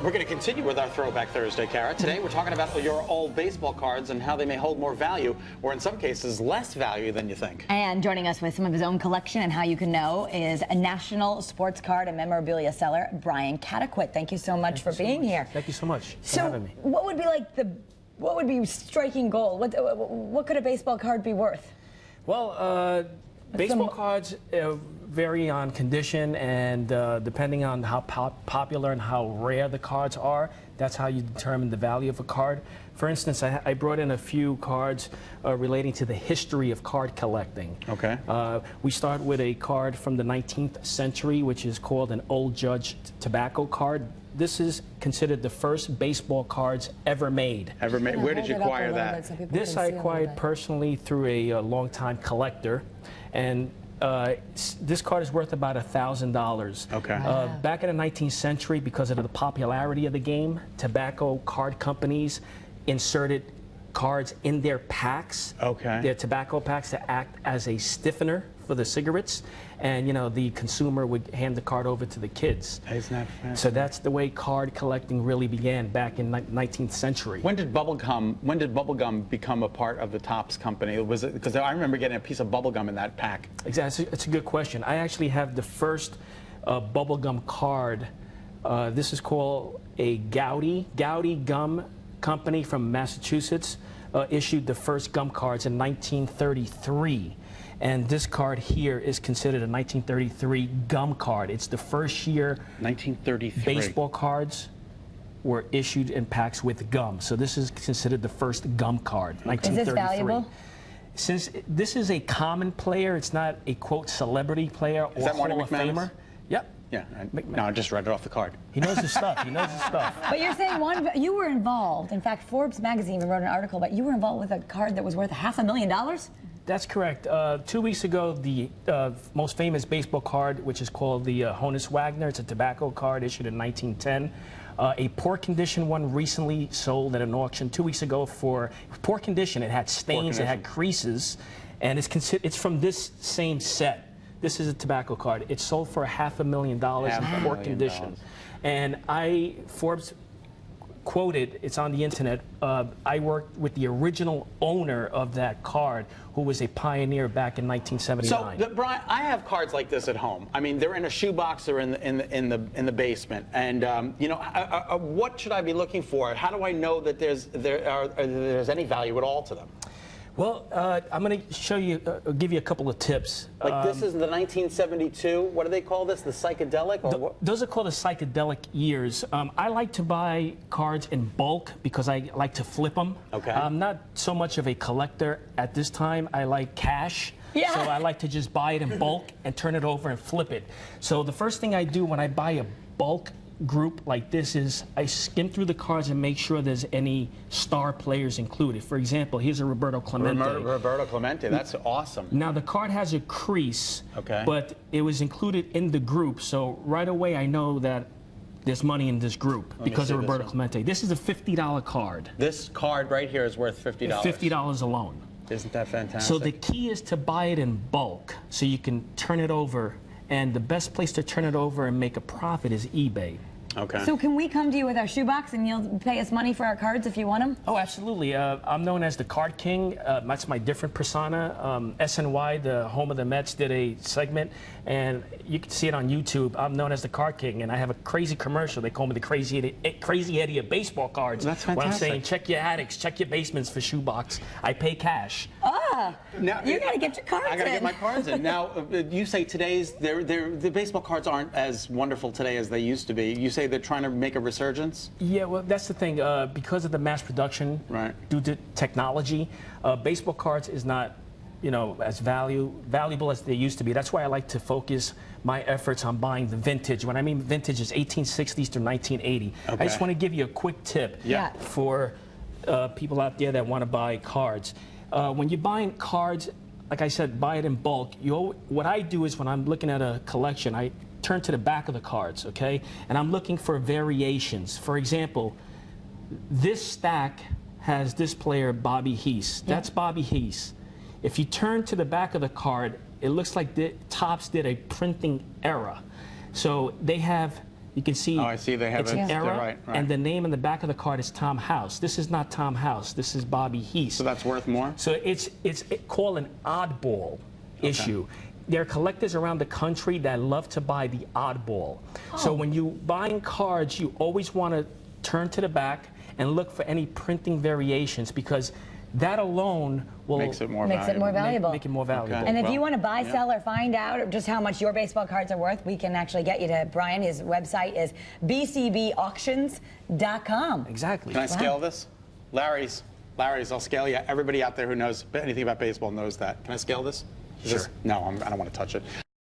We're going to continue with our Throwback Thursday, Kara. Today we're talking about your old baseball cards and how they may hold more value, or in some cases less value than you think. And joining us with some of his own collection and how you can know is a national sports card and memorabilia seller, Brian Cataquet. Thank you so much for being here. Thank you so much for having me. What would be like what would be striking gold? What could a baseball card be worth? Well, baseball cards vary on condition, and depending on how popular and how rare the cards are, that's how you determine the value of a card. For instance, I brought in a few cards relating to the history of card collecting. Okay. We start with a card from the 19th century, which is called an Old Judge tobacco card. This is considered the first baseball cards ever made. Ever made? Where did you acquire that? This I acquired personally through a longtime collector, and this card is worth about $1,000. Okay. Back in the 19th century, because of the popularity of the game, tobacco card companies inserted cards in their packs, their tobacco packs, to act as a stiffener for the cigarettes, and the consumer would hand the card over to the kids. Isn't that fascinating? So that's the way card collecting really began back in the 19th century. When did bubblegum become a part of the Topps company? Was it because I remember getting a piece of bubblegum in that pack? Exactly, it's a good question. I actually have the first bubblegum card. This is called a Gowdy Gum Company from Massachusetts. Issued the first gum cards in 1933. And this card here is considered a 1933 gum card. It's the first year 1933 baseball cards were issued in packs with gum. So this is considered the first gum card, 1933. Is this valuable? Since this is a common player, it's not a quote celebrity player or Hall of Famer. Yep. Yeah, no, I just read it off the card. He knows his stuff. He knows his stuff. But you're saying you were involved. In fact, Forbes magazine even wrote an article about you were involved with a card that was worth $500,000? That's correct. 2 weeks ago, the most famous baseball card, which is called the Honus Wagner, it's a tobacco card issued in 1910. A poor condition one recently sold at an auction 2 weeks ago for poor condition. It had stains, it had creases, and it's from this same set. This is a tobacco card. It sold for $500,000 in poor condition. And Forbes quoted, it's on the internet, I worked with the original owner of that card, who was a pioneer back in 1979. So, Brian, I have cards like this at home. I mean, they're in a shoebox or in the basement. And what should I be looking for? How do I know that there's any value at all to them? Well, I'm going to show you, give you a couple of tips. Like this is the 1972, what do they call this, the psychedelic? Or what? Those are called the psychedelic years. I like to buy cards in bulk because I like to flip them. Okay. I'm not so much of a collector at this time. I like cash. Yeah. So I like to just buy it in bulk and turn it over and flip it. So the first thing I do when I buy a bulk group like this is I skim through the cards and make sure there's any star players included. For example, here's a Roberto Clemente. Roberto Clemente, that's awesome. Now the card has a crease, but it was included in the group, so right away I know that there's money in this group because of Roberto Clemente. This is a $50 card. This card right here is worth $50. $50 alone. Isn't that fantastic? So the key is to buy it in bulk so you can turn it over. And the best place to turn it over and make a profit is eBay. Okay. So can we come to you with our shoebox and you'll pay us money for our cards if you want them? Oh, absolutely. I'm known as the Card King. That's my different persona. SNY, the home of the Mets, did a segment, and you can see it on YouTube. I'm known as the Card King, and I have a crazy commercial. They call me the Crazy Eddie of baseball cards. That's fantastic. When I'm saying, check your attics, check your basements for shoebox. I pay cash. Now, you got to get your cards in. I got to get my cards in. Now, you say the baseball cards aren't as wonderful today as they used to be. You say they're trying to make a resurgence? Yeah, well, that's the thing. Because of the mass production, due to technology, baseball cards is not, as valuable as they used to be. That's why I like to focus my efforts on buying the vintage. When I mean vintage, is 1860s to 1980. I just want to give you a quick tip for people out there that want to buy cards. When you're buying cards, like I said, buy it in bulk. What I do is when I'm looking at a collection, I turn to the back of the cards, okay? And I'm looking for variations. For example, this stack has this player, Bobby Heese. That's Bobby Heese. If you turn to the back of the card, it looks like the Topps did a printing error. So they have You can see. Oh, I see. They have it's it. an They're era, right. and the name on the back of the card is Tom House. This is not Tom House. This is Bobby Heath. So that's worth more? So it's called an oddball issue. There are collectors around the country that love to buy the oddball. So when you buying cards, you always want to turn to the back and look for any printing variations, because that alone will Makes it more Makes it more valuable. Make it more valuable. And if Well, you want to buy, yeah. sell, or find out just how much your baseball cards are worth, we can actually get you to Brian. His website is bcbauctions.com. Exactly. Can I scale this? Larry's, I'll scale you. Everybody out there who knows anything about baseball knows that. Can I scale this? Sure. No, I don't want to touch it.